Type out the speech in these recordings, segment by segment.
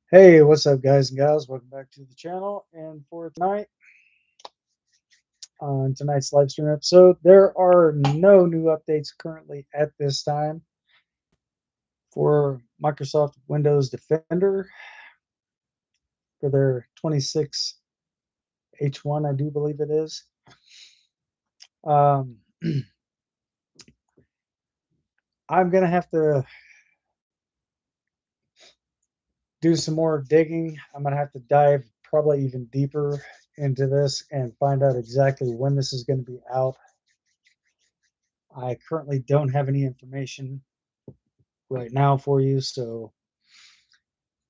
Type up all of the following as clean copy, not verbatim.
Hey, what's up, guys and gals? Welcome back to the channel. And for tonight, on tonight's live stream episode, there are no new updates currently at this time for Microsoft Windows Defender for their 26H1, I do believe it is. Um, I'm going to have to do some more digging. I'm going to have to dive probably even deeper into this and find out exactly when this is going to be out. I currently don't have any information right now for you, so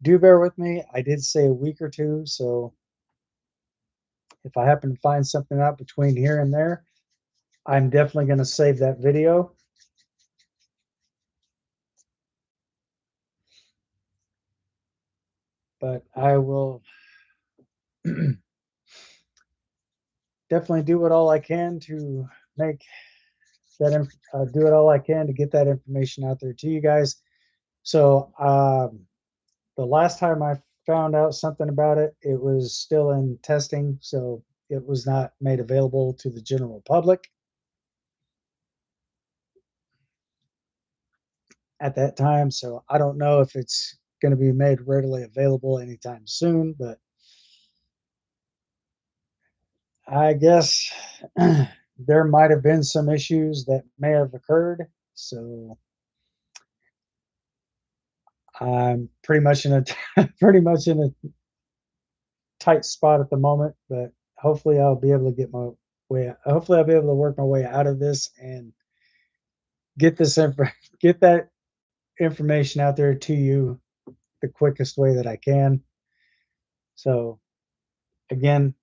do bear with me. I did say a week or two, so if I happen to find something out between here and there, I'm definitely going to save that video. But I will definitely do what all I can to make that do it all I can to get that information out there to you guys. So the last time I found out something about it, it was still in testing, so it was not made available to the general public at that time. So I don't know if it's going to be made readily available anytime soon, but I guess there might have been some issues that may have occurred. So I'm pretty much in a pretty much in a tight spot at the moment, but hopefully I'll be able to get my way. Hopefully I'll be able to work my way out of this and get get that information out there to you the quickest way that I can. So again,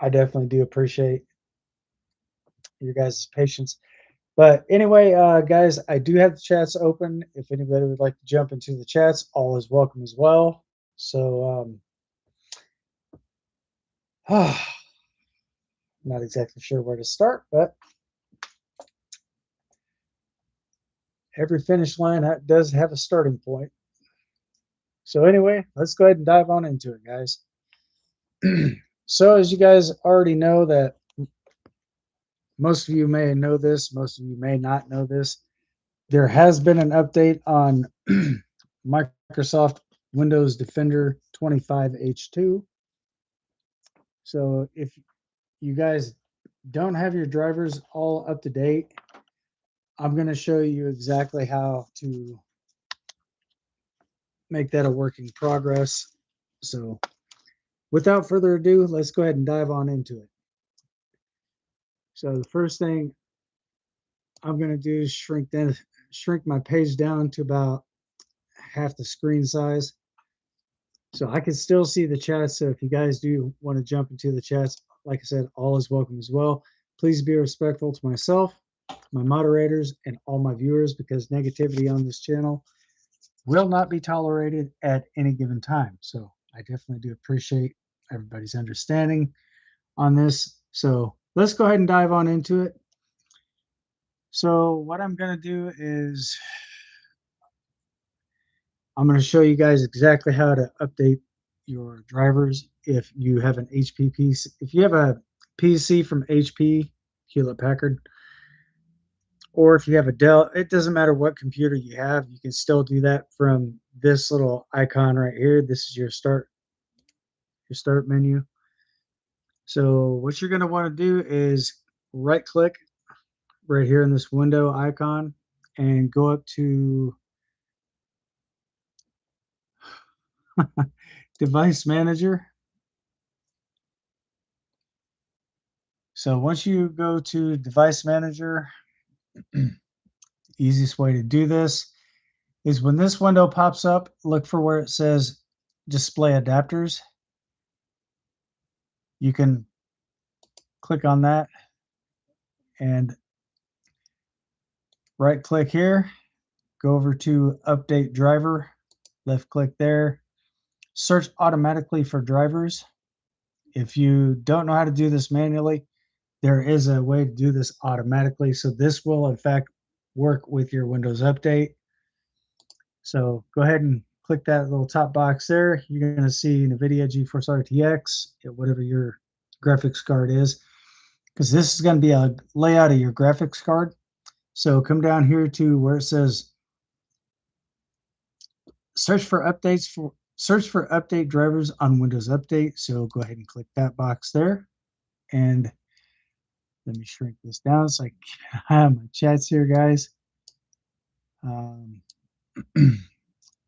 I definitely do appreciate your guys' patience. But anyway, guys, I do have the chats open. If anybody would like to jump into the chats, all is welcome as well. So, not exactly sure where to start, but every finish line does have a starting point. So anyway, let's go ahead and dive on into it, guys. So as you guys already know, that most of you may know this, most of you may not know this, there has been an update on Microsoft Windows Defender 25H2. So if you guys don't have your drivers all up to date, I'm going to show you exactly how to make that a work in progress. So without further ado, let's go ahead and dive on into it. So the first thing I'm going to do is shrink my page down to about half the screen size, so I can still see the chat. So if you guys do want to jump into the chats, like I said, all is welcome as well. Please be respectful to myself, my moderators, and all my viewers, because negativity on this channel will not be tolerated at any given time. So I definitely do appreciate everybody's understanding on this. So let's go ahead and dive on into it. So what I'm going to do is I'm going to show you guys exactly how to update your drivers if you have an HP PC. If you have a PC from HP, Hewlett Packard, or if you have a Dell, it doesn't matter what computer you have, you can still do that from this little icon right here. This is your start menu. So what you're going to want to do is right click right here in this window icon and go up to device manager. So once you go to device manager, easiest way to do this is when this window pops up, look for where it says display adapters. You can click on that and right click here, go over to update driver, left click there, search automatically for drivers. If you don't know how to do this manually, there is a way to do this automatically. So this will in fact work with your Windows Update. So go ahead and click that little top box there. You're going to see NVIDIA GeForce RTX, whatever your graphics card is, because this is going to be a layout of your graphics card. So come down here to where it says search for update drivers on Windows Update. So go ahead and click that box there. And let me shrink this down so I can have my chats here, guys.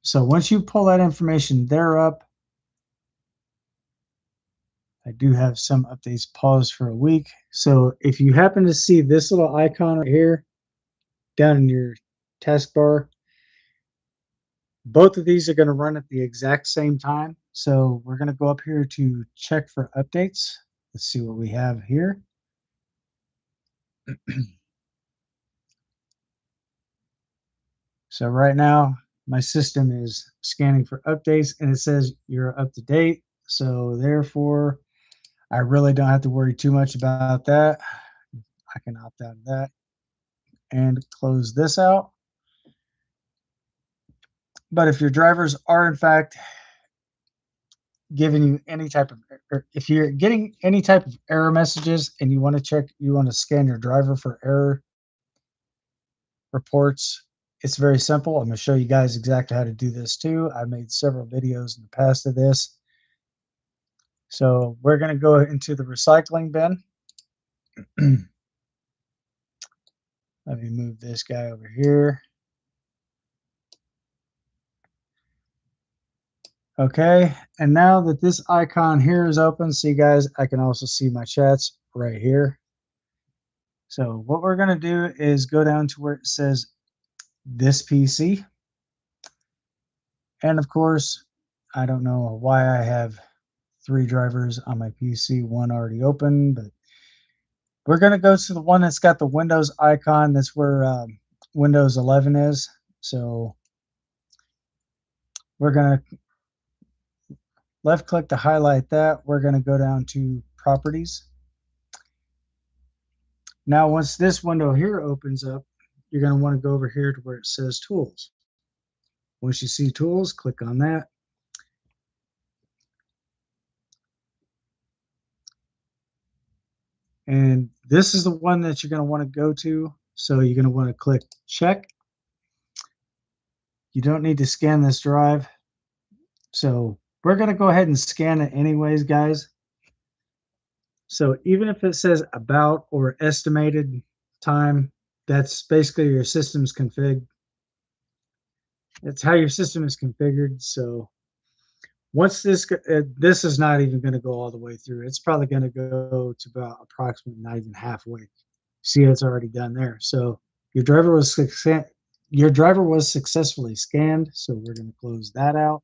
So once you pull that information there up, I do have some updates paused for a week. So if you happen to see this little icon right here down in your taskbar, both of these are going to run at the exact same time. So we're going to go up here to check for updates. Let's see what we have here. So right now, my system is scanning for updates and it says you're up to date. So therefore, I really don't have to worry too much about that. I can opt out of that and close this out. But if your drivers are in fact giving you any type of, or if you're getting any type of error messages and you want to check, you want to scan your driver for error reports, it's very simple. I'm going to show you guys exactly how to do this too. I made several videos in the past of this. So we're going to go into the recycling bin. Let me move this guy over here. Okay, and now that this icon here is open, see guys, I can also see my chats right here. So what we're going to do is go down to where it says this PC. And of course, I don't know why I have 3 drivers on my PC, one already open, but we're going to go to the one that's got the Windows icon. That's where Windows 11 is. So we're going to left click to highlight that. We're going to go down to properties. Now, once this window here opens up, you're going to want to go over here to where it says tools. Once you see tools, click on that. And this is the one that you're going to want to go to. So you're going to want to click check. You don't need to scan this drive. So we're going to go ahead and scan it anyways, guys. So even if it says about or estimated time, that's basically your system's config. That's how your system is configured. So once this is not even going to go all the way through. It's probably going to go to about approximately not even halfway. See, it's already done there. So your driver was successfully scanned. So we're going to close that out.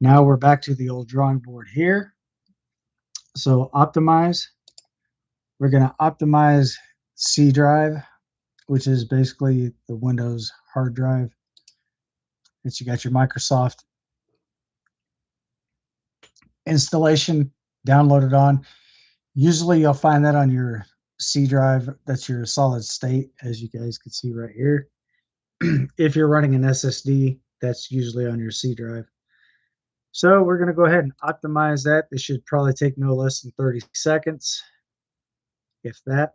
Now we're back to the old drawing board here. So optimize. We're going to optimize C drive, which is basically the Windows hard drive that you got your Microsoft installation downloaded on. Usually you'll find that on your C drive. That's your solid state, as you guys can see right here. If you're running an SSD, that's usually on your C drive. So we're going to go ahead and optimize that. This should probably take no less than 30 seconds. If that,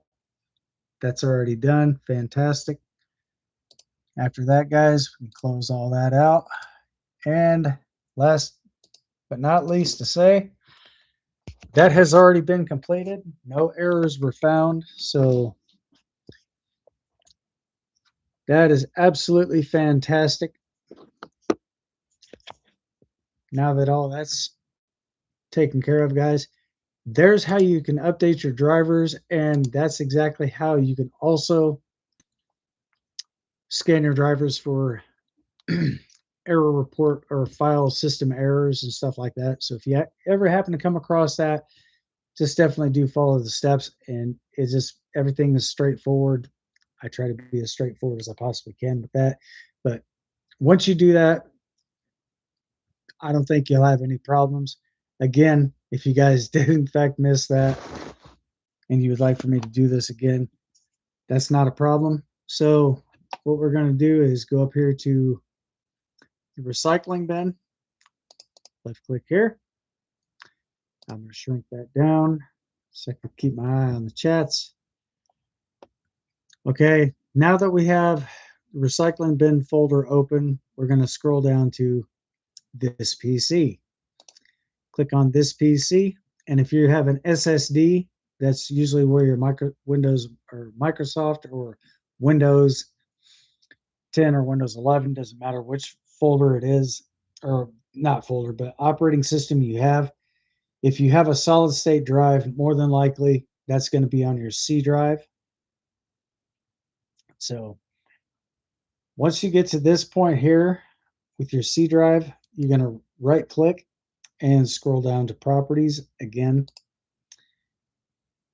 that's already done. Fantastic. After that, guys, we can close all that out. And last but not least to say, that has already been completed. No errors were found. So that is absolutely fantastic. Now that all that's taken care of, guys, there's how you can update your drivers. And that's exactly how you can also scan your drivers for error report or file system errors and stuff like that. So if you ever happen to come across that, just definitely do follow the steps, and it's just everything is straightforward. I try to be as straightforward as I possibly can with that. But once you do that, I don't think you'll have any problems. Again, if you guys did in fact miss that and you would like for me to do this again, that's not a problem. So what we're going to do is go up here to recycling bin. Left click here. I'm going to shrink that down so I can keep my eye on the chats. Okay, now that we have the recycling bin folder open, we're going to scroll down to this PC. Click on this PC, and if you have an SSD, that's usually where your Windows or Microsoft or Windows 10 or Windows 11, doesn't matter which folder it is, or not folder, but operating system you have. If you have a solid state drive, more than likely that's going to be on your C drive. So once you get to this point here with your C drive, you're going to right click and scroll down to properties again.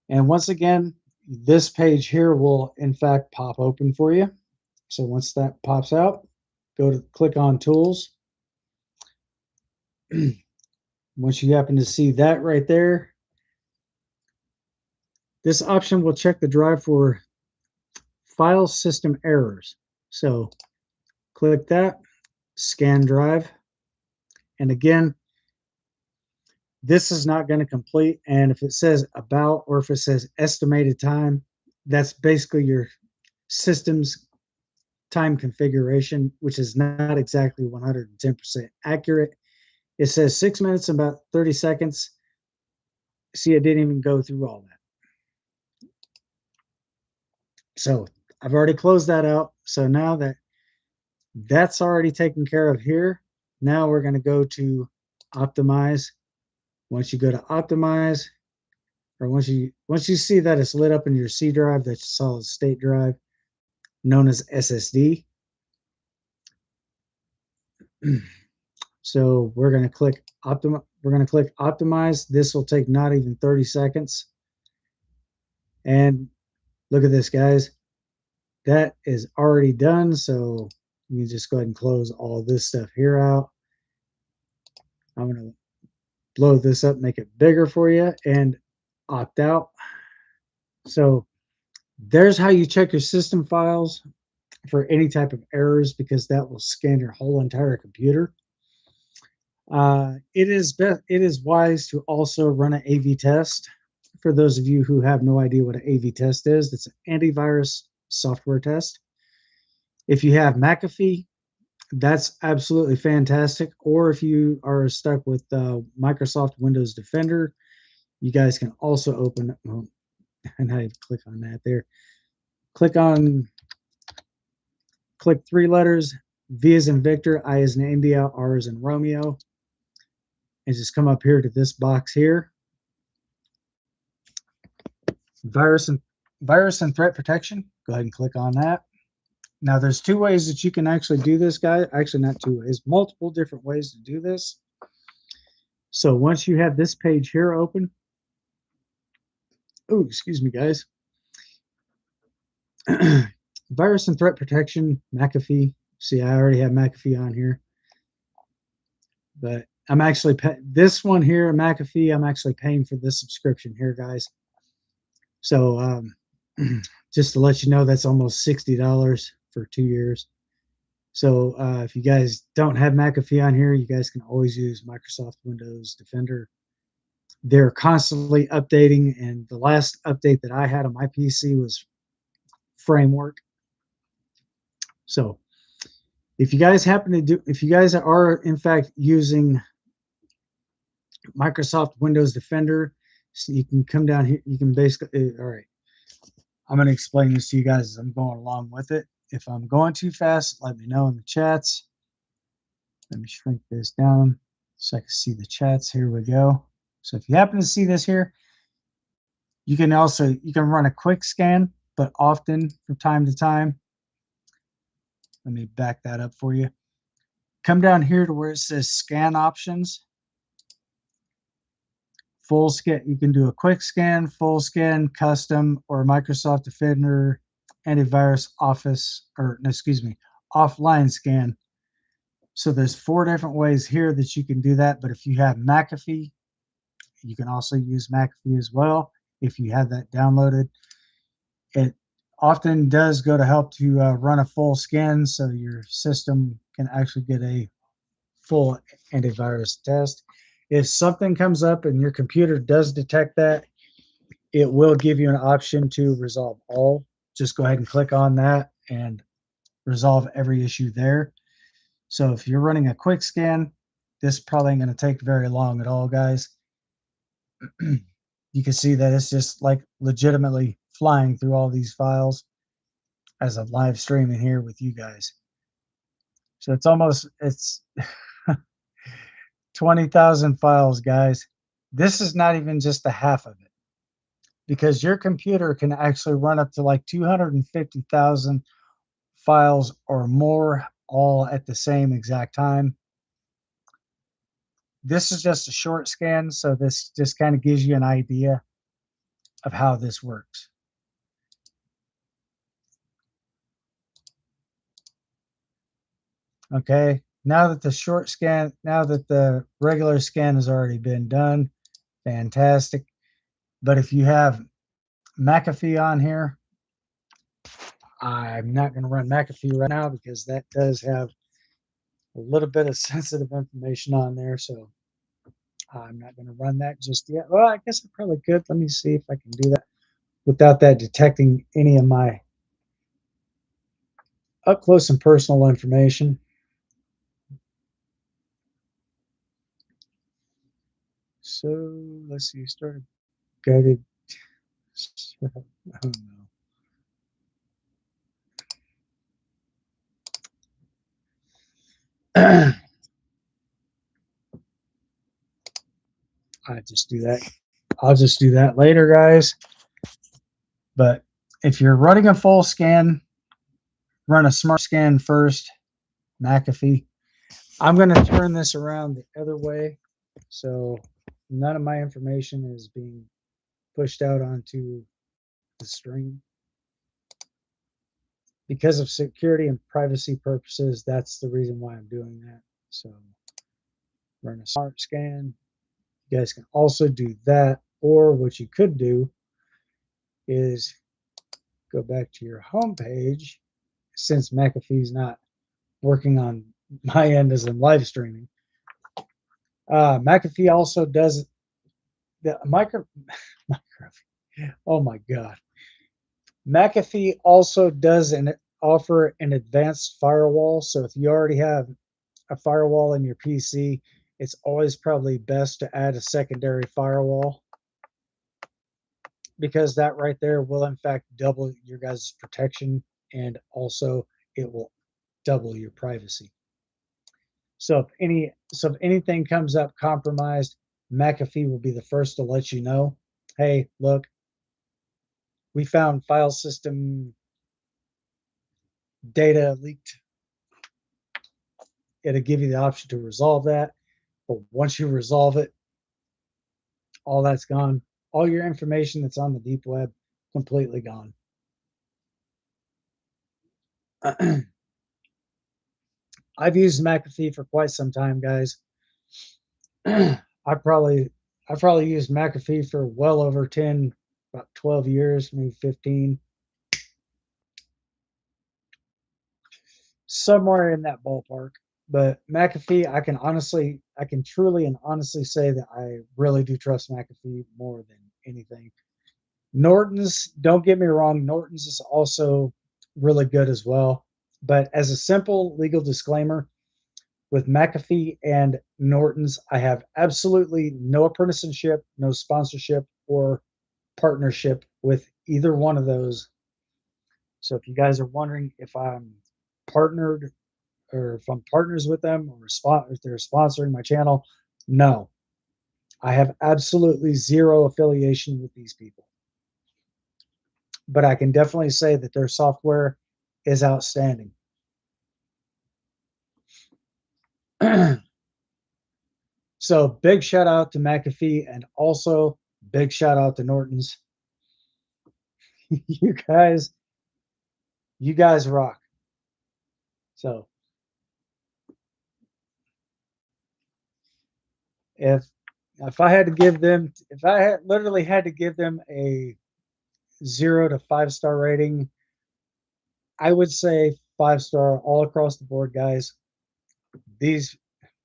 And once again, this page here will in fact pop open for you. So once that pops out, go to click on tools. Once you happen to see that right there, this option will check the drive for file system errors. So click that, scan drive. And again, this is not going to complete. And if it says about or if it says estimated time, that's basically your system's time configuration, which is not exactly 110% accurate. It says 6 minutes and about 30 seconds. See, I didn't even go through all that. So I've already closed that out. So now that that's already taken care of here, now we're going to go to optimize. Once you go to optimize, or once you see that it's lit up in your C drive, that's solid state drive, known as SSD. So we're going to click optimize. This will take not even 30 seconds. And look at this, guys. That is already done. So you can just go ahead and close all this stuff here out. I'm going to blow this up, make it bigger for you, and opt out. So there's how you check your system files for any type of errors, because that will scan your whole entire computer. It is wise to also run an AV test. For those of you who have no idea what an AV test is, it's an antivirus software test. If you have McAfee, that's absolutely fantastic. Or if you are stuck with Microsoft Windows Defender, you guys can also open, and I click on that there. Click 3 letters, V as in Victor, I as in India, R as in Romeo, and just come up here to this box here. Virus and threat protection. Go ahead and click on that. Now there's 2 ways that you can actually do this, guys. Actually, not 2 ways, multiple different ways to do this. So once you have this page here open, oh, excuse me, guys. Virus and threat protection, McAfee. See, I already have McAfee on here, but I'm actually this one here, McAfee. I'm actually paying for this subscription here, guys. So just to let you know, that's almost $60 for 2 years. So if you guys don't have McAfee on here, you guys can always use Microsoft Windows Defender. They're constantly updating, and the last update that I had on my PC was Framework. So if you guys are in fact using Microsoft Windows Defender, so you can come down here. You can basically, all right, I'm going to explain this to you guys as I'm going along with it. If I'm going too fast, let me know in the chats. Let me shrink this down so I can see the chats. Here we go. So if you happen to see this here, you can run a quick scan, but often from time to time. Let me back that up for you. Come down here to where it says scan options. Full scan, you can do a quick scan, full scan, custom, or Microsoft Defender antivirus offline scan. So there's 4 different ways here that you can do that. But if you have McAfee, you can also use McAfee as well. If you have that downloaded, it often does go to help to run a full scan, so your system can actually get a full antivirus test. If something comes up and your computer does detect that, it will give you an option to resolve all. Just go ahead and click on that and resolve every issue there. So if you're running a quick scan, this probably ain't going to take very long at all, guys. You can see that it's just like legitimately flying through all these files as I'm live streaming here with you guys. So it's 20,000 files, guys. This is not even just the half of it, because your computer can actually run up to like 250,000 files or more all at the same exact time. This is just a short scan, so this just kind of gives you an idea of how this works. Okay, now that the regular scan has already been done, fantastic. But if you have McAfee on here, I'm not going to run McAfee right now because that does have a little bit of sensitive information on there. So I'm not going to run that just yet. Well, I guess I probably could. Let me see if I can do that without that detecting any of my up close and personal information. So let's see, started guided. Oh no. I just do that. I'll just do that later, guys. But if you're running a full scan, run a smart scan first, McAfee. I'm going to turn this around the other way, so none of my information is being pushed out onto the stream. Because of security and privacy purposes, that's the reason why I'm doing that. So run a smart scan. You guys can also do that, or what you could do is go back to your home page, since McAfee's not working on my end as I'm live streaming. McAfee also does the micro. Oh my God. McAfee also does offer an advanced firewall. So if you already have a firewall in your PC, it's always probably best to add a secondary firewall, because that right there will in fact double your guys' protection, and also it will double your privacy. So if anything comes up compromised, McAfee will be the first to let you know, hey, look, we found file system data leaked. It'll give you the option to resolve that. But once you resolve it, all that's gone. All your information that's on the deep web, completely gone. I've used McAfee for quite some time, guys. I probably used McAfee for well over 10, about 12 years, maybe 15. Somewhere in that ballpark. But McAfee, I can truly and honestly say that I really do trust McAfee more than anything. Norton's, don't get me wrong, Norton's is also really good as well. But as a simple legal disclaimer, with McAfee and Norton's, I have absolutely no apprenticeship, no sponsorship, or partnership with either one of those. So if you guys are wondering if I'm partnered or if I'm partners with them, or if they're sponsoring my channel, no. I have absolutely zero affiliation with these people. But I can definitely say that their software is outstanding. So big shout out to McAfee, and also big shout out to Norton's. you guys rock. So if I had to give them, if I had literally had to give them a 0 to 5-star rating, I would say 5-star all across the board, guys. These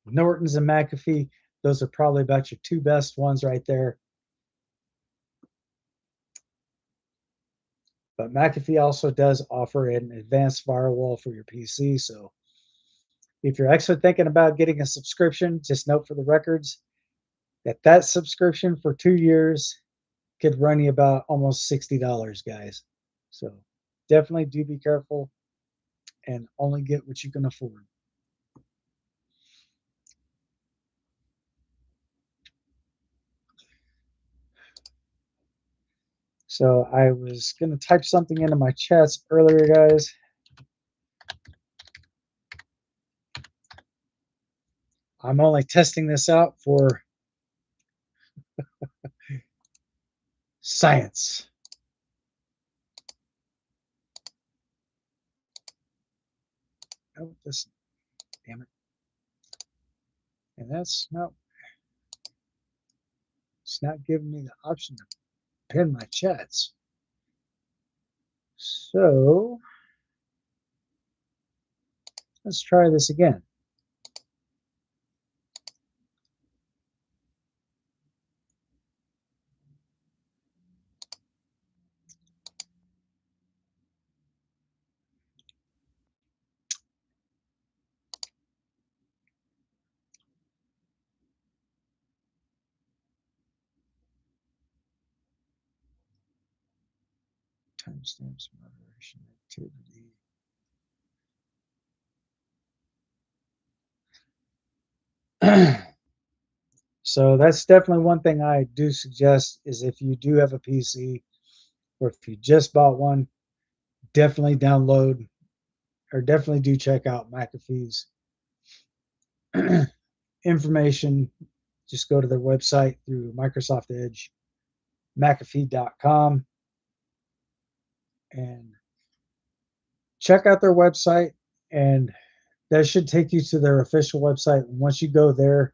Norton's and McAfee, those are probably about your two best ones right there. But McAfee also does offer an advanced firewall for your PC. So if you're actually thinking about getting a subscription, just note for the records that that subscription for 2 years could run you about almost $60, guys. So definitely do be careful and only get what you can afford. So I was going to type something into my chats earlier, guys. I'm only testing this out for science. Oh, this, damn it. And that's no, it's not giving me the option to pin my chats. So let's try this again. Timestamps moderation activity. So that's definitely one thing I do suggest is if you do have a PC or if you just bought one, definitely download or definitely do check out McAfee's information. Just go to their website through Microsoft Edge, McAfee.com, and check out their website. And that should take you to their official website. And once you go there,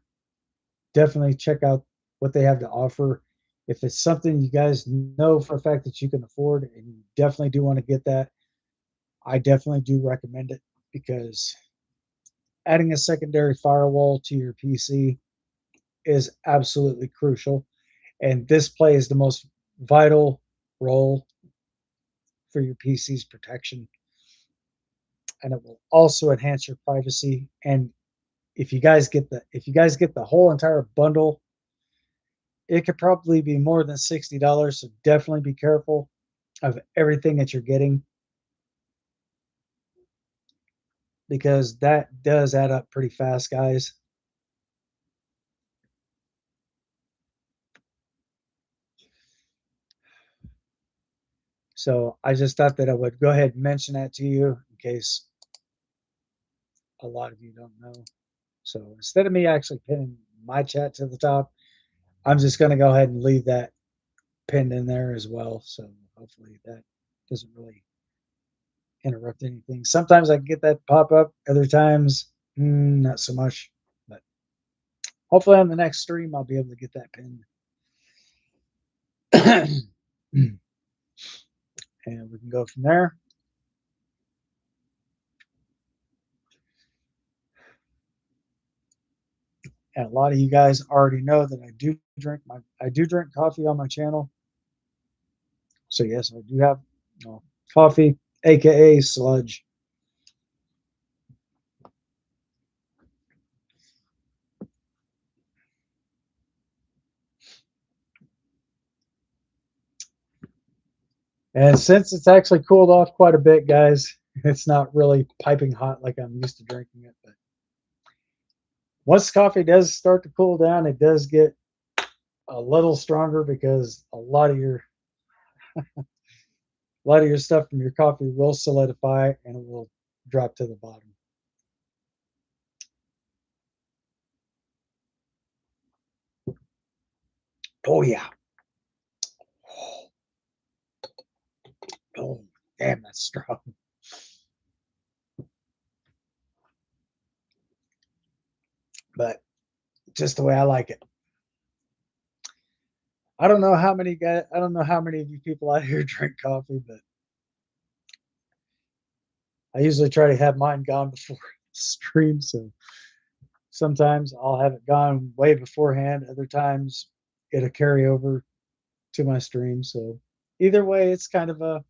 definitely check out what they have to offer. If it's something you guys know for a fact that you can afford and you definitely do want to get that, I definitely do recommend it because adding a secondary firewall to your PC is absolutely crucial. And this plays the most vital role for your PC's protection. And it will also enhance your privacy. And if you guys get the whole entire bundle, it could probably be more than $60. So definitely be careful of everything that you're getting because that does add up pretty fast, guys. So I just thought that I would go ahead and mention that to you in case a lot of you don't know. So instead of me actually pinning my chat to the top, I'm just going to go ahead and leave that pinned in there as well. So hopefully that doesn't really interrupt anything. Sometimes I get that pop up, other times, not so much. But hopefully on the next stream, I'll be able to get that pinned. And we can go from there. And a lot of you guys already know that I do drink coffee on my channel. So yes, I do have coffee, aka sludge. And since it's actually cooled off quite a bit, guys, it's not really piping hot like I'm used to drinking it. But once coffee does start to cool down, it does get a little stronger because a lot of your stuff from your coffee will solidify and it will drop to the bottom. Oh yeah. Oh, damn, that's strong. But just the way I like it. I don't know how many guys. I don't know how many of you people out here drink coffee, but I usually try to have mine gone before the stream. So Sometimes I'll have it gone way beforehand. Other times it'll carry over to my stream. So either way, it's kind of a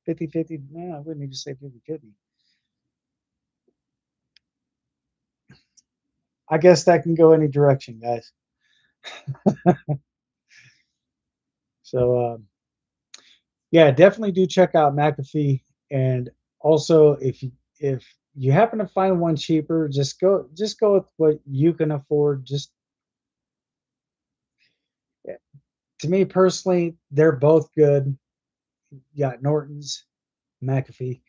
50-50. No, I wouldn't even say 50-50. I guess that can go any direction, guys. So yeah, definitely do check out McAfee. And also, if you happen to find one cheaper, just go with what you can afford. Just to me personally, they're both good. You got Norton's, McAfee.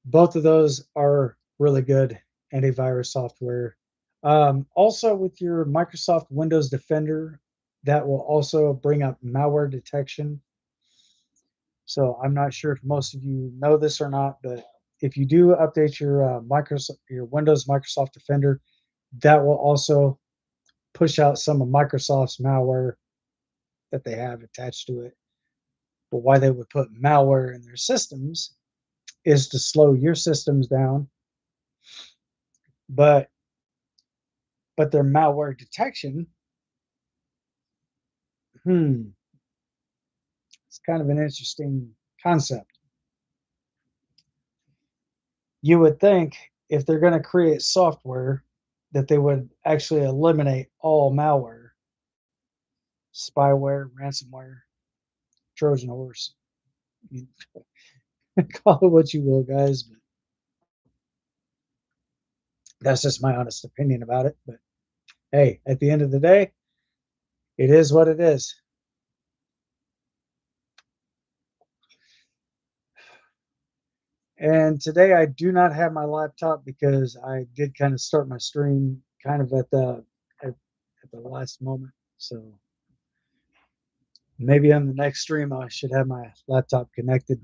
Both of those are really good antivirus software. Also, with your Microsoft Windows Defender, that will also bring up malware detection. So I'm not sure if most of you know this or not, but if you do update your Windows Microsoft Defender, that will also push out some of Microsoft's malware that they have attached to it. But why they would put malware in their systems is to slow your systems down. But their malware detection, it's kind of an interesting concept. You would think if they're going to create software that they would actually eliminate all malware, spyware, ransomware, Trojan horse. You call it what you will, guys, but that's just my honest opinion about it. But hey, at the end of the day, it is what it is. And today I do not have my laptop because I did kind of start my stream kind of at the last moment. So maybe on the next stream I should have my laptop connected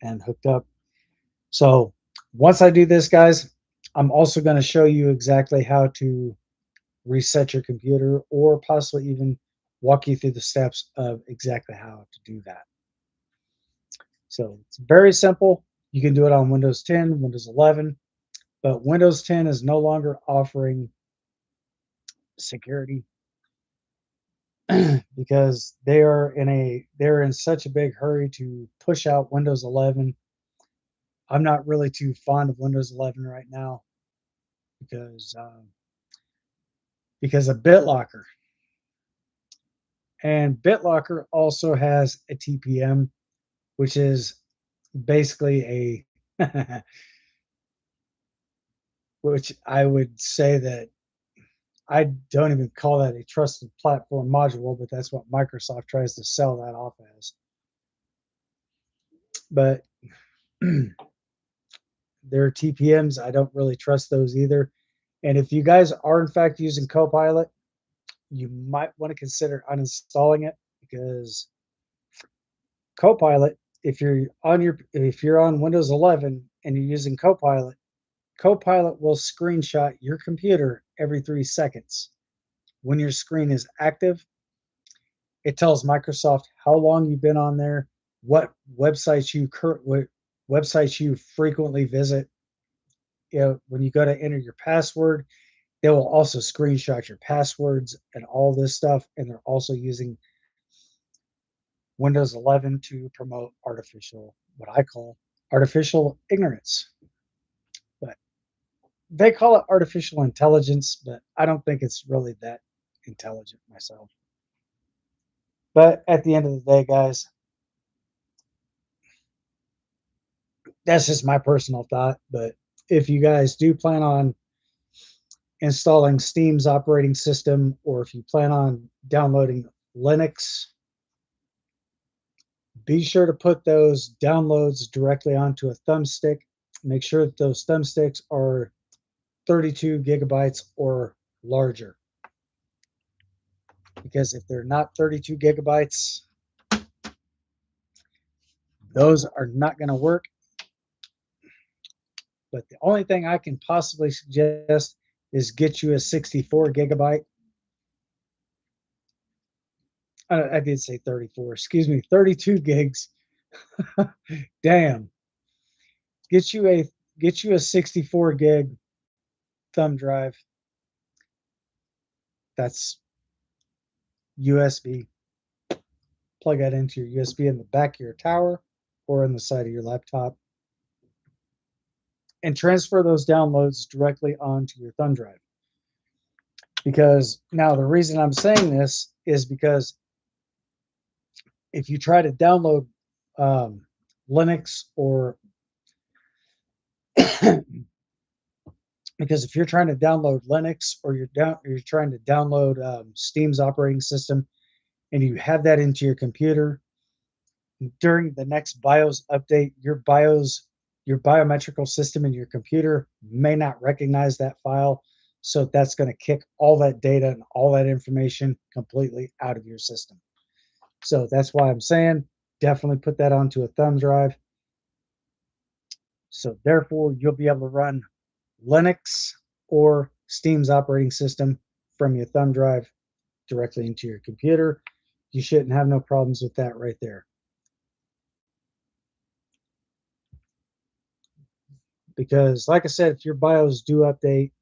and hooked up. So once I do this, guys, I'm also going to show you exactly how to reset your computer or possibly even walk you through the steps of exactly how to do that. So it's very simple. You can do it on Windows 10, Windows 11, but Windows 10 is no longer offering security because they're in such a big hurry to push out Windows 11. I'm not really too fond of Windows 11 right now because because of BitLocker. And BitLocker also has a TPM, which is basically a which I would say that I don't even call that a trusted platform module, but that's what Microsoft tries to sell that off as. But their TPMs, I don't really trust those either. And if you guys are in fact using Copilot, you might want to consider uninstalling it because Copilot, if you're on Windows 11 and you're using Copilot, Copilot will screenshot your computer every 3 seconds. When your screen is active, it tells Microsoft how long you've been on there, what websites you frequently visit. You know, when you go to enter your password, they will also screenshot your passwords and all this stuff. And they're also using Windows 11 to promote what I call artificial ignorance. But they call it artificial intelligence, but I don't think it's really that intelligent myself. But at the end of the day, guys, that's just my personal thought. But if you guys do plan on installing Steam's operating system, or if you plan on downloading Linux, be sure to put those downloads directly onto a thumbstick. Make sure that those thumbsticks are 32 gigabytes or larger. Because if they're not 32 gigabytes, those are not going to work. But the only thing I can possibly suggest is get you a 64 gigabyte. I did say 34, excuse me, 32 gigs. Damn. Get you a 64 gig thumb drive That's USB. Plug that into your USB in the back of your tower or in the side of your laptop, and transfer those downloads directly onto your thumb drive. Because now the reason I'm saying this is because if you try to download Linux or because if you're trying to download Linux or you're trying to download Steam's operating system and you have that into your computer during the next BIOS update, your biometrical system in your computer may not recognize that file. So that's going to kick all that data and all that information completely out of your system. So that's why I'm saying definitely put that onto a thumb drive. So therefore, you'll be able to run Linux or Steam's operating system from your thumb drive directly into your computer. You shouldn't have no problems with that right there. Because like I said, if your BIOS do update,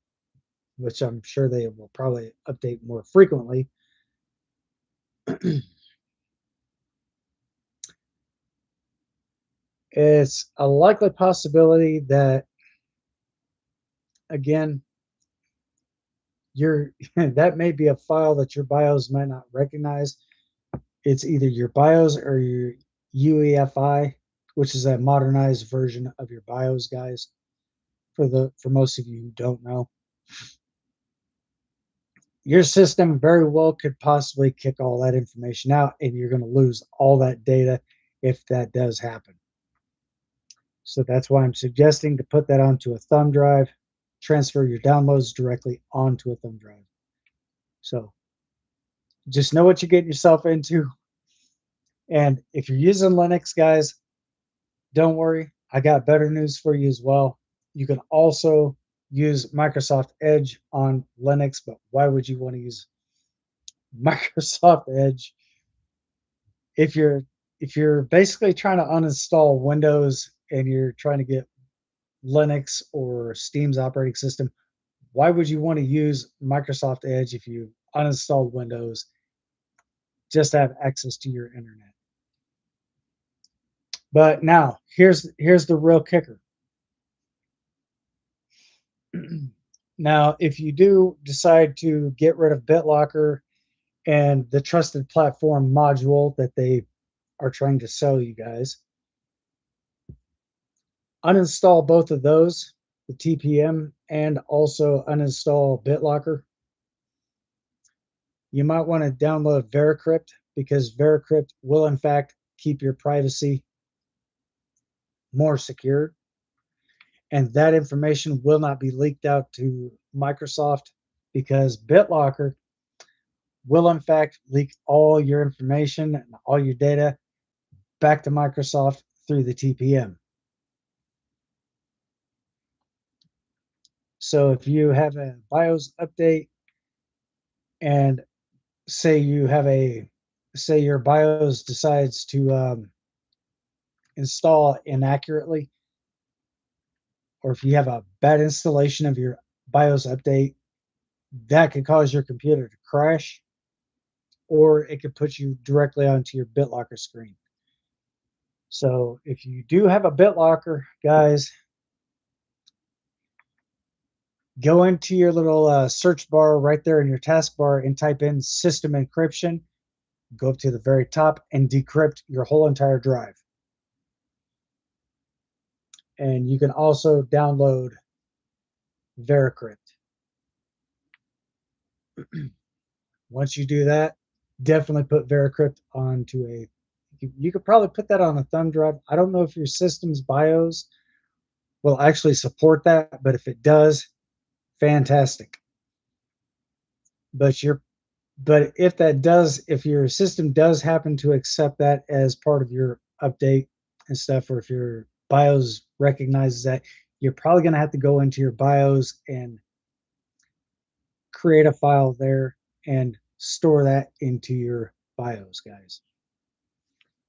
which I'm sure they will probably update more frequently, it's a likely possibility that, again, that may be a file that your BIOS might not recognize. It's either your BIOS or your UEFI, which is a modernized version of your BIOS, guys. For most of you who don't know, your system very well could possibly kick all that information out, and you're going to lose all that data if that does happen. So that's why I'm suggesting to put that onto a thumb drive, transfer your downloads directly onto a thumb drive. So just know what you're getting yourself into. And if you're using Linux, guys, don't worry. I got better news for you as well. You can also use Microsoft Edge on Linux, but why would you want to use Microsoft Edge if you're basically trying to uninstall Windows and you're trying to get Linux or Steam's operating system? Why would you want to use Microsoft Edge if you uninstalled Windows just to have access to your internet? But now here's the real kicker. Now, if you do decide to get rid of BitLocker and the trusted platform module that they are trying to sell you guys, uninstall both of those, the TPM and also uninstall BitLocker. You might want to download Veracrypt because Veracrypt will in fact keep your privacy more secure. And that information will not be leaked out to Microsoft because BitLocker will in fact leak all your information and all your data back to Microsoft through the TPM. So if you have a BIOS update and say your BIOS decides to install inaccurately, or if you have a bad installation of your BIOS update, that could cause your computer to crash, or it could put you directly onto your BitLocker screen. So if you do have a BitLocker, guys, go into your little search bar right there in your taskbar and type in system encryption. Go up to the very top and decrypt your whole entire drive. And you can also download Veracrypt. Once you do that, definitely put Veracrypt onto a, you could probably put that on a thumb drive. I don't know if your system's BIOS will actually support that, but if it does, fantastic. But if your system does happen to accept that as part of your update and stuff, or if your BIOS recognizes that, you're probably going to have to go into your BIOS and create a file there and store that into your BIOS, guys.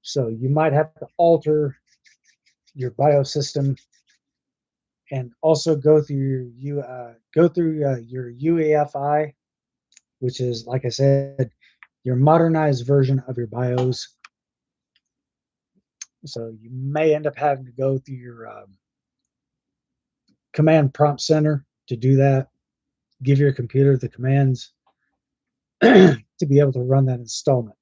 So you might have to alter your BIOS system and also go through your UEFI, which is, like I said, your modernized version of your BIOS. So you may end up having to go through your command prompt center to do that. Give your computer the commands to be able to run that installment.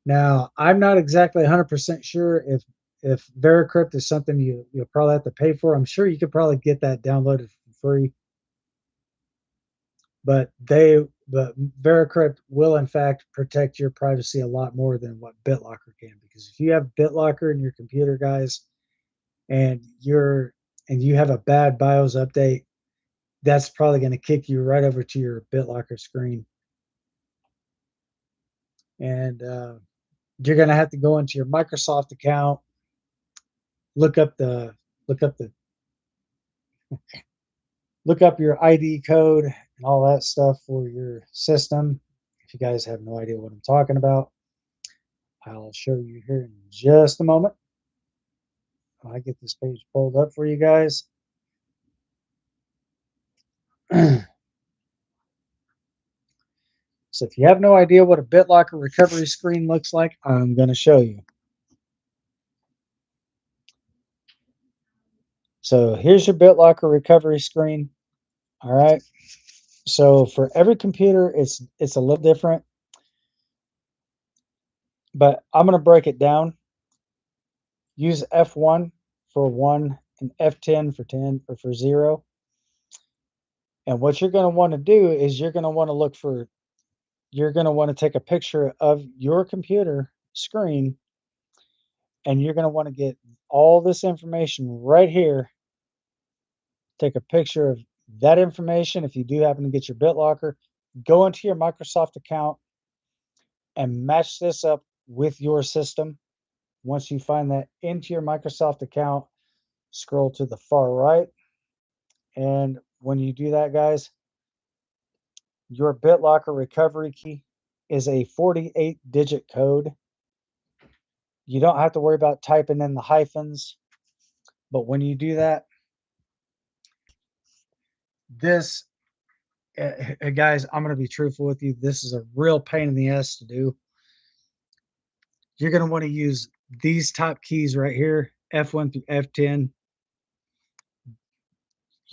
Now, I'm not exactly 100% sure if VeraCrypt is something you'll probably have to pay for. I'm sure you could probably get that downloaded for free. But VeraCrypt will in fact protect your privacy a lot more than what BitLocker can, because if you have BitLocker in your computer, guys, and you have a bad BIOS update, that's probably going to kick you right over to your BitLocker screen. And you're going to have to go into your Microsoft account, look up your ID code and all that stuff for your system. If you guys have no idea what I'm talking about, I'll show you here in just a moment. I get this page pulled up for you guys. So if you have no idea what a BitLocker recovery screen looks like, I'm going to show you. So here's your BitLocker recovery screen. All right. So for every computer, it's a little different, but I'm going to break it down. Use F1 for 1 and F10 for 10 or for 0. And what you're going to want to do is you're going to want to take a picture of your computer screen, and you're going to want to get all this information right here. Take a picture of that information. If you do happen to get your BitLocker, go into your Microsoft account and match this up with your system. Once you find that into your Microsoft account, scroll to the far right. And when you do that, guys, your BitLocker recovery key is a 48-digit code. You don't have to worry about typing in the hyphens, but when you do that, this, guys, I'm going to be truthful with you. This is a real pain in the ass to do. You're going to want to use these top keys right here, F1 through F10.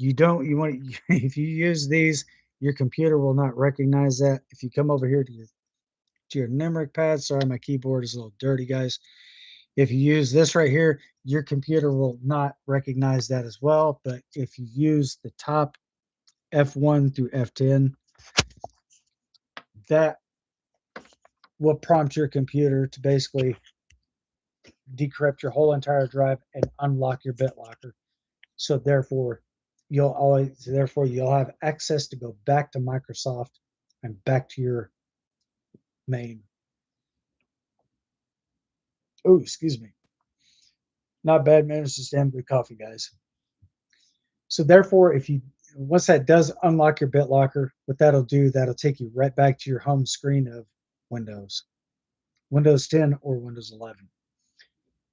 If you use these, your computer will not recognize that. If you come over here to your numeric pad, sorry, my keyboard is a little dirty, guys. If you use this right here, your computer will not recognize that as well. But if you use the top F1 through F10, that will prompt your computer to basically decrypt your whole entire drive and unlock your BitLocker. So therefore, you'll have access to go back to Microsoft and back to your main. Oh, excuse me. Not bad manners, just damn good coffee, guys. So therefore, once that does unlock your BitLocker, what that'll do, that'll take you right back to your home screen of Windows 10 or Windows 11.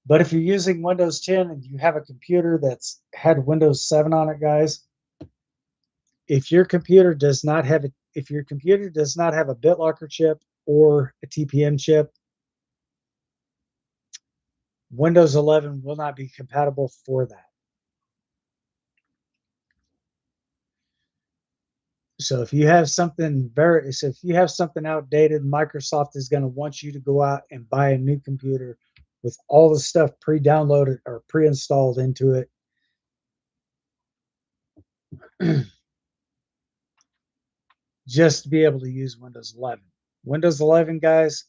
But if you're using Windows 10 and you have a computer that's had Windows 7 on it, guys, if your computer does not have a BitLocker chip or a TPM chip, Windows 11 will not be compatible for that. So if you have something outdated, Microsoft is going to want you to go out and buy a new computer with all the stuff pre-downloaded or pre-installed into it. Just to be able to use Windows 11. Windows 11, guys,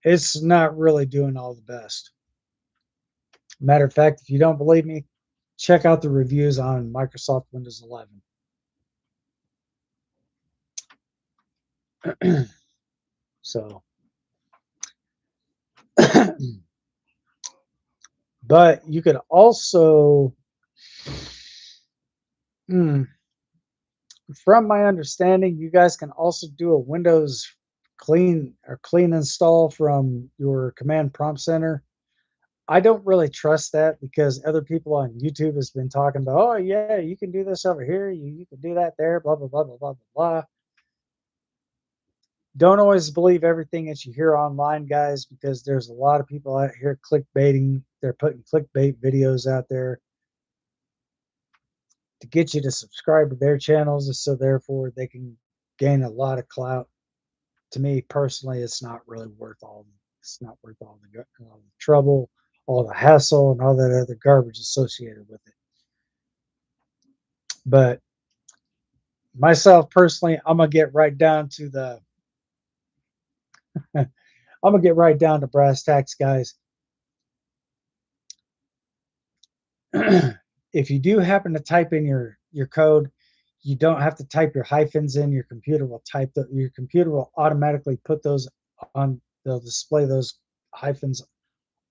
it's not really doing all the best. Matter of fact, if you don't believe me, check out the reviews on Microsoft Windows 11. So, but you could also, from my understanding, you guys can also do a Windows clean install from your command prompt center. I don't really trust that because other people on YouTube has been talking about, oh yeah, you can do this over here, you can do that there, blah blah blah blah blah blah blah. Don't always believe everything that you hear online, guys, because there's a lot of people out here clickbaiting. They're putting clickbait videos out there to get you to subscribe to their channels, so therefore they can gain a lot of clout. To me personally, it's not really worth all. It's not worth all the trouble, all the hassle, and all that other garbage associated with it. But myself personally, I'm gonna get right down to the. I'm gonna get right down to brass tacks, guys. If you do happen to type in your code, you don't have to type your hyphens in. Your computer will type the. Your computer will automatically put those on. They'll display those hyphens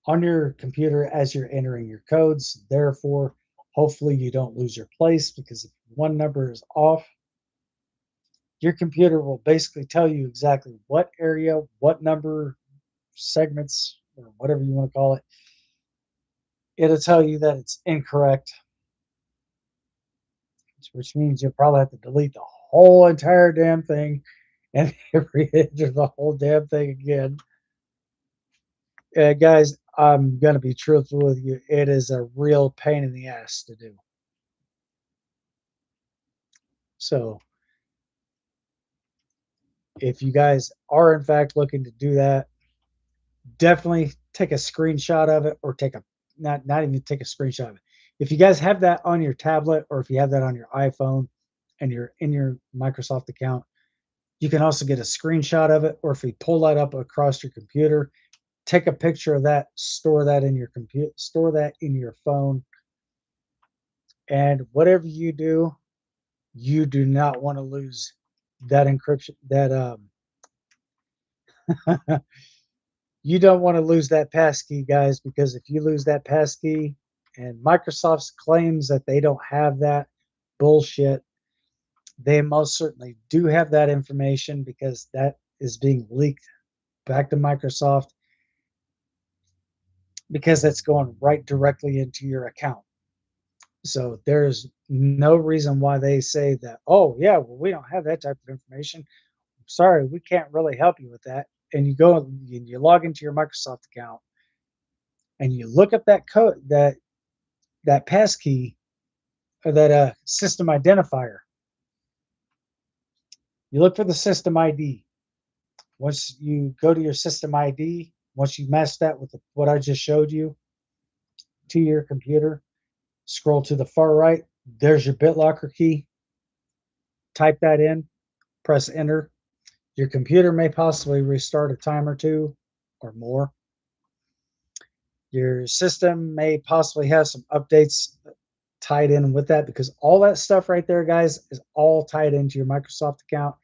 on your computer as you're entering your codes. Therefore, hopefully you don't lose your place, because if one number is off, your computer will basically tell you exactly what area, what number, segments, or whatever you want to call it. It'll tell you that it's incorrect, which means you'll probably have to delete the whole entire damn thing and re-enter the whole damn thing again. Guys, I'm going to be truthful with you. It is a real pain in the ass to do. So, if you guys are in fact looking to do that, definitely take a screenshot of it, or take a not even take a screenshot of it. If you guys have that on your tablet, or if you have that on your iPhone and you're in your Microsoft account, you can also get a screenshot of it, or if you pull that up across your computer, take a picture of that, store that in your computer, store that in your phone. And whatever you do not want to lose that encryption, that you don't want to lose that passkey, guys, because if you lose that passkey, and Microsoft claims that they don't have that, bullshit. They most certainly do have that information, because that is being leaked back to Microsoft, because that's going right directly into your account. So there's no reason why they say that, oh, yeah, well, we don't have that type of information. Sorry, we can't really help you with that. And you go and you log into your Microsoft account and you look up that code, that passkey, or that system identifier. You look for the system ID. Once you go to your system ID, once you match that with what I just showed you to your computer, scroll to the far right. There's your BitLocker key. Type that in, press enter. Your computer may possibly restart a time or two or more. Your system may possibly have some updates tied in with that, because all that stuff right there, guys, is all tied into your Microsoft account,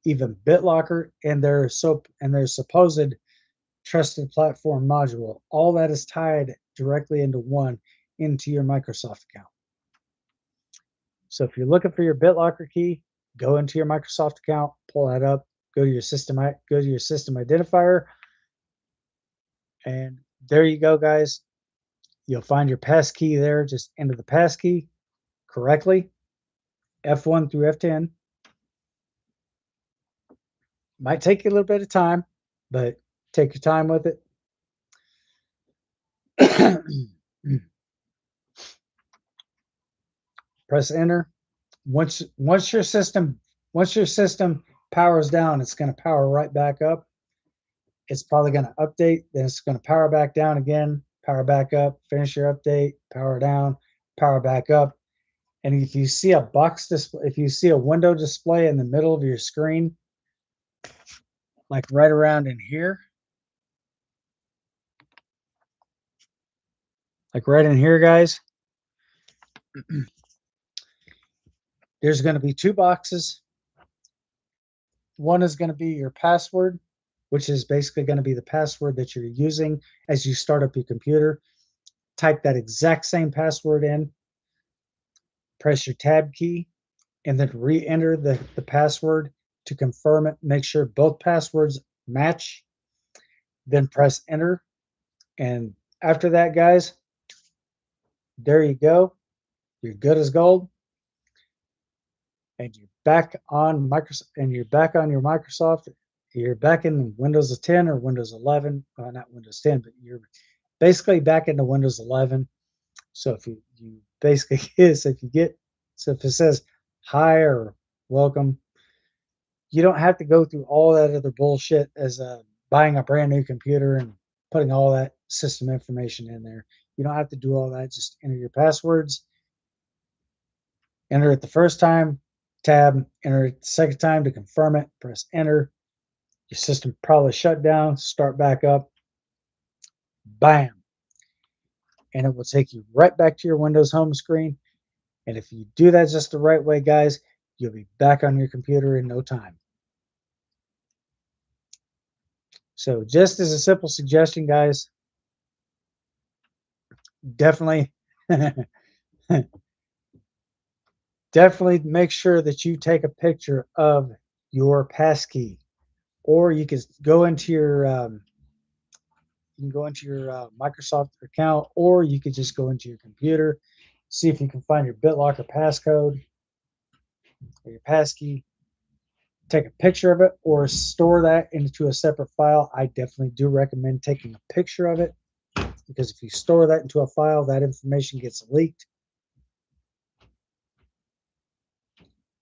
even BitLocker and their supposed trusted platform module. All that is tied directly into your Microsoft account. So if you're looking for your BitLocker key, go into your Microsoft account, pull that up, go to your system identifier, and there you go, guys. You'll find your passkey there. Just enter the passkey correctly, F1 through F10. Might take you a little bit of time, but take your time with it. Press enter. Once your system powers down, it's going to power right back up. It's probably going to update, then it's going to power back down again, power back up, finish your update, power down, power back up. And if you see a box display, if you see a window display in the middle of your screen, like right around in here, like right in here, guys, there's going to be two boxes. One is going to be your password, which is basically going to be the password that you're using as you start up your computer. Type that exact same password in, press your tab key, and then re-enter the password to confirm it. Make sure both passwords match. Then press enter. And After that, guys, there you go. You're good as gold. And you're back on Microsoft, and you're back on your Microsoft. You're back in Windows 10 or Windows 11. Not Windows 10, but you're basically back into Windows 11. So if you basically is if you get so if it says hi or welcome, you don't have to go through all that other bullshit as buying a brand new computer and putting all that system information in there. You don't have to do all that. Just enter your passwords, enter it the first time, tab, enter it the second time to confirm it, press enter. Your system probably shut down, start back up, bam. And it will take you right back to your Windows home screen. And if you do that just the right way, guys, you'll be back on your computer in no time. So just as a simple suggestion, guys, definitely definitely make sure that you take a picture of your passkey, or you can go into your Microsoft account, or you could just go into your computer, see if you can find your BitLocker passcode or your passkey, take a picture of it, or store that into a separate file. I definitely do recommend taking a picture of it, because if you store that into a file, that information gets leaked.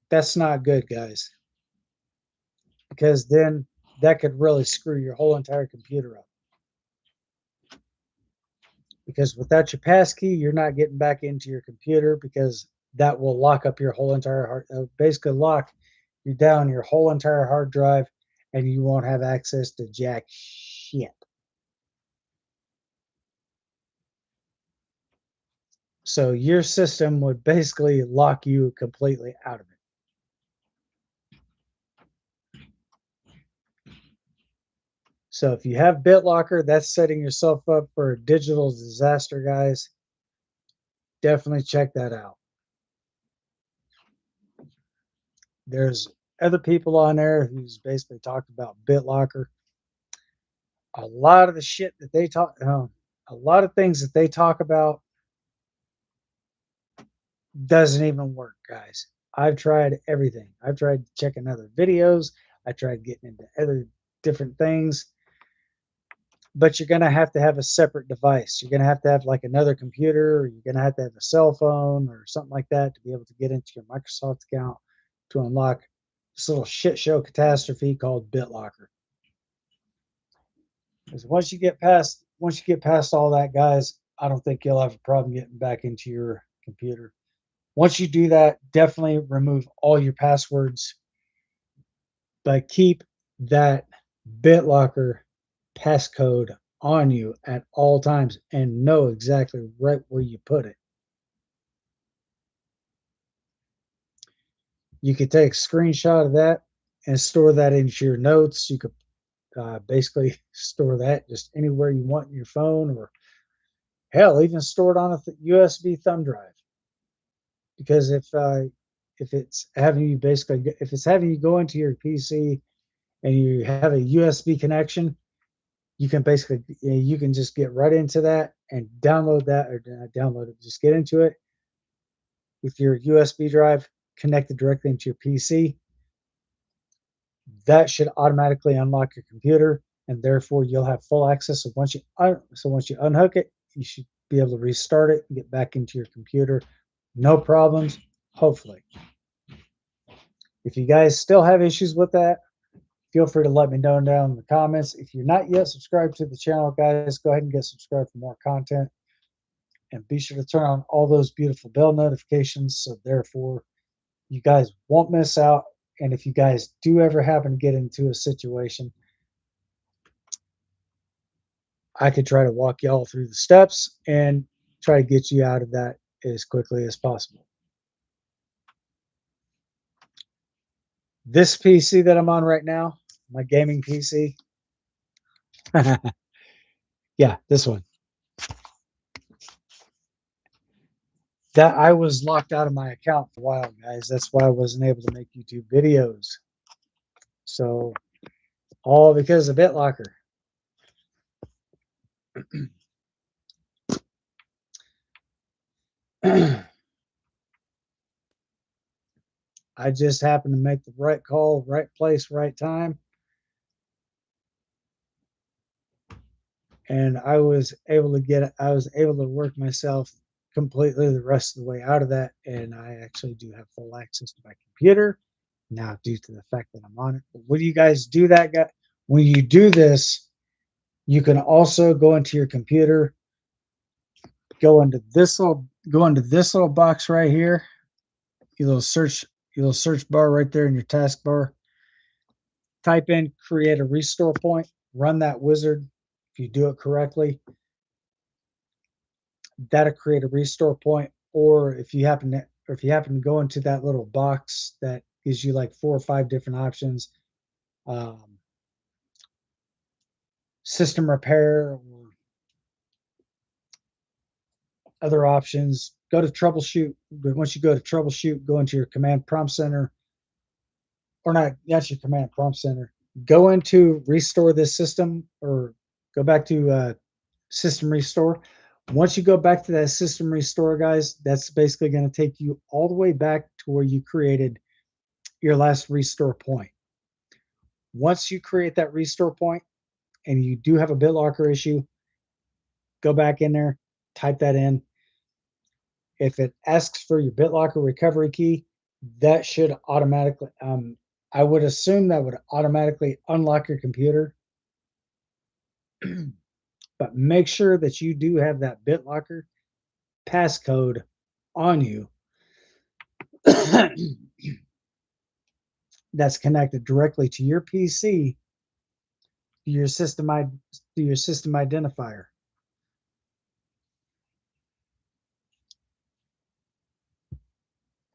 That's not good, guys, because then that could really screw your whole entire computer up. Because without your passkey, you're not getting back into your computer, because that will lock up your whole entire basically lock you down your whole entire hard drive, and you won't have access to jack shit. So your system would basically lock you completely out of it. So if you have BitLocker, that's setting yourself up for a digital disaster, guys. Definitely check that out. There's other people on there who's basically talked about BitLocker. A lot of the shit that they talk, a lot of things that they talk about doesn't even work, guys. I've tried everything. I've tried checking other videos. I tried getting into other different things. But you're going to have a separate device. You're going to have like another computer, or you're going to have a cell phone or something like that to be able to get into your Microsoft account to unlock this little shit show catastrophe called BitLocker. Because once you get past all that, guys, I don't think you'll have a problem getting back into your computer. Once you do that, definitely remove all your passwords, but keep that BitLocker passcode on you at all times and know exactly right where you put it. You could take a screenshot of that and store that into your notes. You could basically store that just anywhere you want in your phone, or hell, even store it on a USB thumb drive. Because if it's having you go into your PC and you have a USB connection, you can basically you can just get right into that and download that, or not download it, just get into it with your USB drive connected directly into your PC. That should automatically unlock your computer, and therefore you'll have full access. So once you unhook it, you should be able to restart it and get back into your computer, no problems, hopefully. If you guys still have issues with that, feel free to let me know down in the comments. If you're not yet subscribed to the channel, guys, go ahead and get subscribed for more content. And be sure to turn on all those beautiful bell notifications, so therefore you guys won't miss out. And if you guys do ever happen to get into a situation, I could try to walk y'all through the steps and try to get you out of that as quickly as possible. This PC that I'm on right now, my gaming PC, yeah, this one. That I was locked out of my account for a while, guys. That's why I wasn't able to make YouTube videos. So, all because of BitLocker. I just happened to make the right call, right place, right time. And I was able to work myself completely the rest of the way out of that. And I actually do have full access to my computer now due to the fact that I'm on it. But when you guys do that, guy, when you do this, you can also go into your computer, go into this little box right here, your little search bar right there in your taskbar. Type in create a restore point, run that wizard. If you do it correctly, that'll create a restore point. Or if you happen to go into that little box that gives you like 4 or 5 different options, system repair or other options, go to troubleshoot. But once you go to troubleshoot, go into your command prompt center, or not your command prompt center. Go into restore this system, or go back to system restore. Once you go back to that system restore, guys, that's basically going to take you all the way back to where you created your last restore point. Once you create that restore point and you do have a BitLocker issue, go back in there, type that in. If it asks for your BitLocker recovery key, that should automatically, I would assume that would automatically unlock your computer. But make sure that you do have that BitLocker passcode on you that's connected directly to your PC, to your system identifier.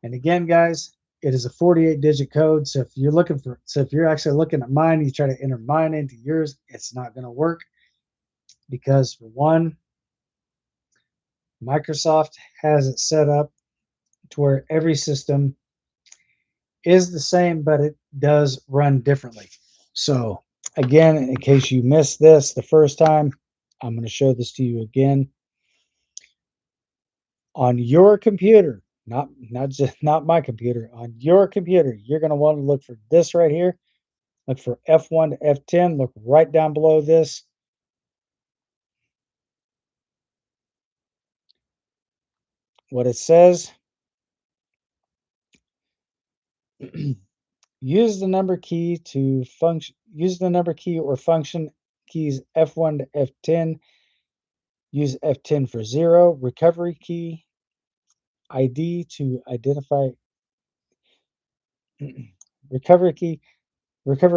And again, guys, it is a 48-digit code. So if you're actually looking at mine, you try to enter mine into yours, it's not going to work because, for one, Microsoft has it set up to where every system is the same, but it does run differently. So again, in case you missed this the first time, I'm going to show this to you again. On your computer, not my computer, on your computer, you're going to want to look for this right here. Look for F1 to F10. Look right down below this. What it says. Use the number key to function. Use the number key or function keys F1 to F10. Use F10 for 0. Recovery key ID to identify. Recovery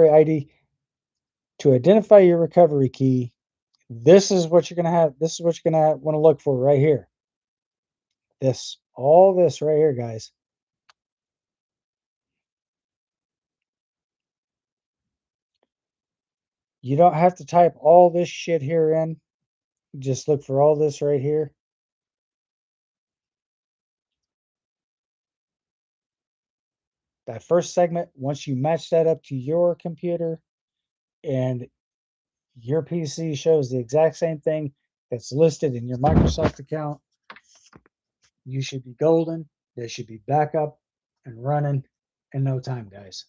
ID to identify your recovery key. This is what you're going to have. This is what you're going to want to look for right here. All this right here, guys. You don't have to type all this shit here in. Just look for all this right here. That first segment, once you match that up to your computer and your PC shows the exact same thing that's listed in your Microsoft account, you should be golden. They should be back up and running in no time, guys.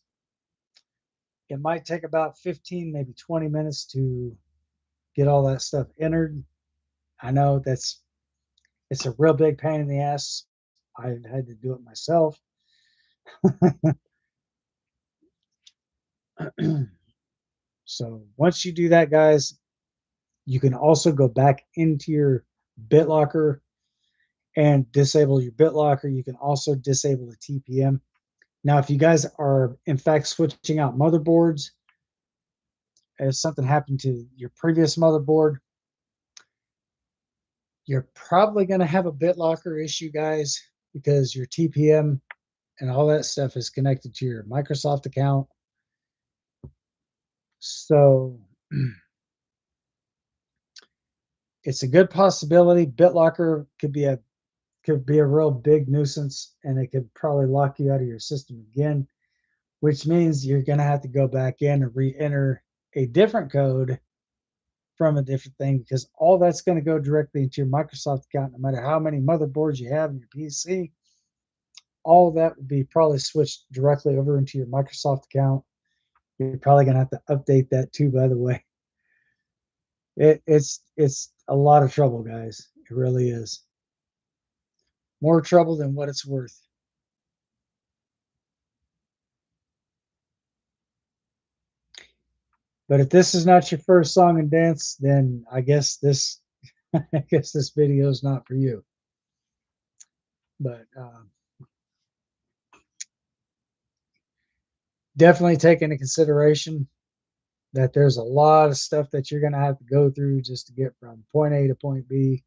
It might take about 15, maybe 20 minutes to get all that stuff entered. I know it's a real big pain in the ass. I had to do it myself. So once you do that, guys, you can also go back into your BitLocker and disable your BitLocker. You can also disable the TPM. Now, if you guys are in fact switching out motherboards, if something happened to your previous motherboard, you're probably going to have a BitLocker issue, guys, because your TPM and all that stuff is connected to your Microsoft account. So it's a good possibility. BitLocker could be a real big nuisance, and it could probably lock you out of your system again, which means you're going to have to go back in and re-enter a different code from a different thing, because all that's going to go directly into your Microsoft account, no matter how many motherboards you have in your PC. All of that would be probably switched directly over into your Microsoft account. You're probably going to have to update that too, by the way. It's a lot of trouble, guys. It really is. More trouble than what it's worth. But if this is not your first song and dance, then I guess this I guess this video is not for you. But definitely take into consideration that there's a lot of stuff that you're going to have to go through just to get from point A to point B.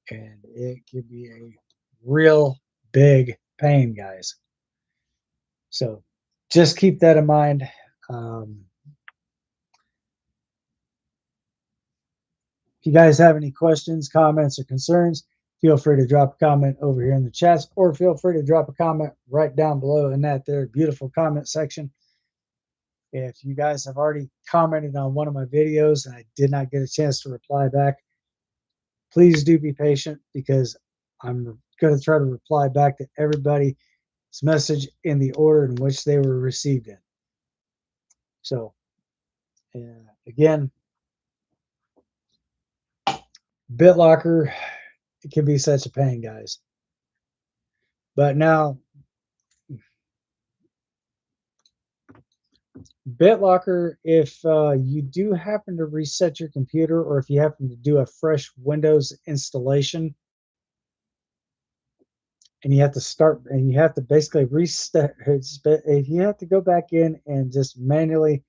And it could be a real big pain, guys. So just keep that in mind. If you guys have any questions, comments, or concerns, feel free to drop a comment over here in the chats, or feel free to drop a comment right down below in that there beautiful comment section. If you guys have already commented on one of my videos and I did not get a chance to reply back, please do be patient, because I'm going to try to reply back to everybody's message in the order in which they were received in. So, again, BitLocker, it can be such a pain, guys. But now, BitLocker, if you do happen to reset your computer, or if you happen to do a fresh Windows installation, and you have to start, and you have to basically reset, if you have to go back in and just manually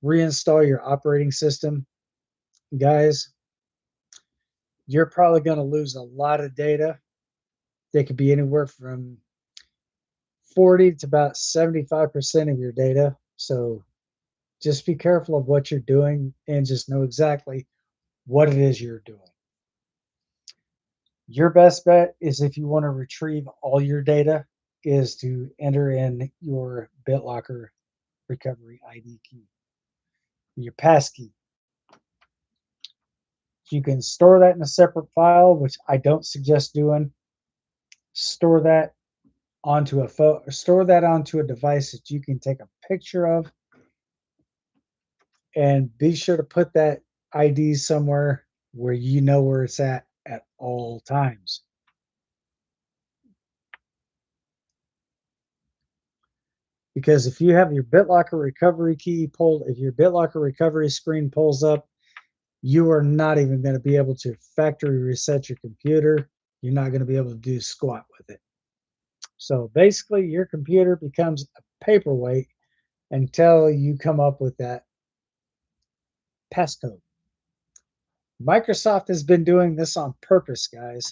reinstall your operating system, guys, you're probably going to lose a lot of data. They could be anywhere from 40 to about 75% of your data. So just be careful of what you're doing and just know exactly what it is you're doing. Your best bet is, if you want to retrieve all your data, is to enter in your BitLocker recovery ID key, your passkey. You can store that in a separate file, which I don't suggest doing. Store that onto a device that you can take a picture of, and be sure to put that ID somewhere where you know where it's at all times. Because if you have your BitLocker recovery key pulled, if your BitLocker recovery screen pulls up, you are not even going to be able to factory reset your computer. You're not going to be able to do squat with it. So basically, your computer becomes a paperweight until you come up with that passcode. Microsoft has been doing this on purpose, guys.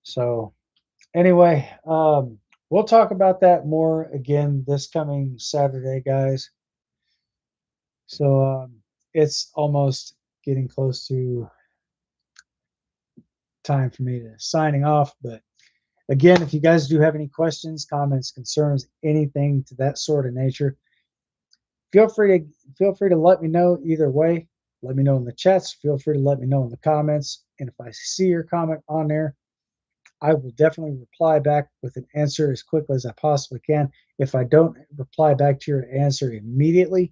So anyway, we'll talk about that more again this coming Saturday, guys. So it's almost getting close to time for me to signing off. But again, if you guys do have any questions, comments, concerns, anything to that sort of nature, feel free to let me know either way. Let me know in the chats. Feel free to let me know in the comments. And if I see your comment on there, I will definitely reply back with an answer as quickly as I possibly can. If I don't reply back to your answer immediately,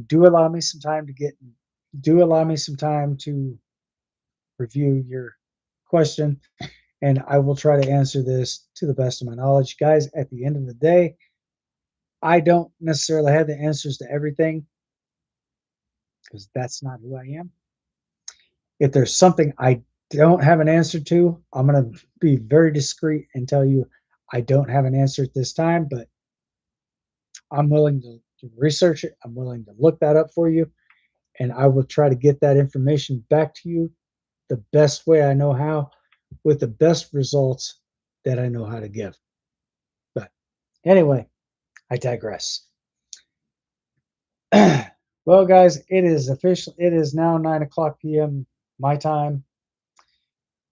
do allow me some time to review your question, and I will try to answer this to the best of my knowledge. Guys, at the end of the day, I don't necessarily have the answers to everything, because that's not who I am. If there's something I don't have an answer to, I'm going to be very discreet and tell you I don't have an answer at this time, but I'm willing to research it. I'm willing to look that up for you, and I will try to get that information back to you the best way I know how, with the best results that I know how to give. But anyway, I digress. Well, guys, it is official. It is now 9 o'clock p.m. my time.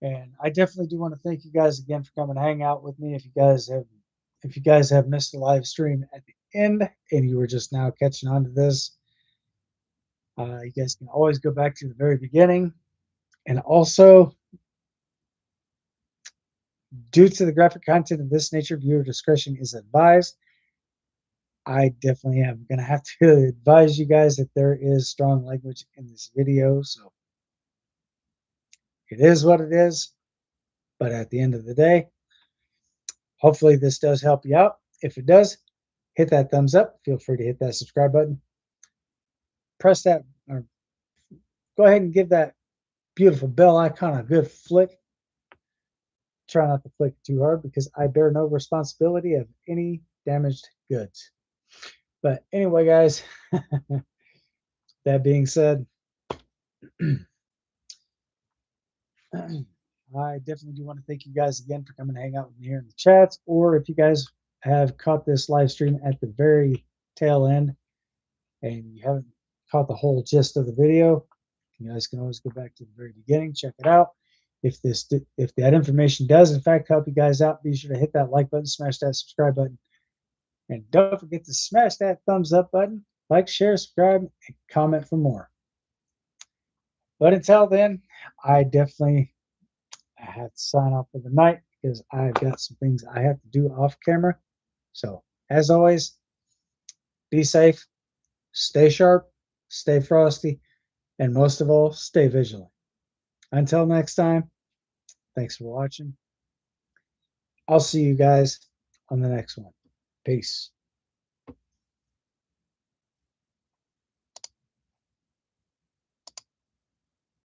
And I definitely do want to thank you guys again for coming to hang out with me. If you guys have missed the live stream at the end and you were just now catching on to this, you guys can always go back to the very beginning. And also, due to the graphic content of this nature, viewer discretion is advised. I definitely am going to have to advise you guys that there is strong language in this video. So it is what it is. But at the end of the day, hopefully this does help you out. If it does, hit that thumbs up. Feel free to hit that subscribe button. Press that, or go ahead and give that beautiful bell icon a good flick. Try not to flick too hard because I bear no responsibility of any damaged goods. But anyway, guys, that being said, I definitely do want to thank you guys again for coming to hang out with me here in the chats. Or if you guys have caught this live stream at the very tail end and you haven't caught the whole gist of the video, you guys can always go back to the very beginning, check it out. If that information does in fact help you guys out, be sure to hit that like button, smash that subscribe button, and don't forget to smash that thumbs up button. Like, share, subscribe, and comment for more. But until then, I definitely have to sign off for the night because I've got some things I have to do off camera. So as always, be safe, stay sharp, stay frosty, and most of all, stay vigilant. Until next time, thanks for watching. I'll see you guys on the next one. Peace.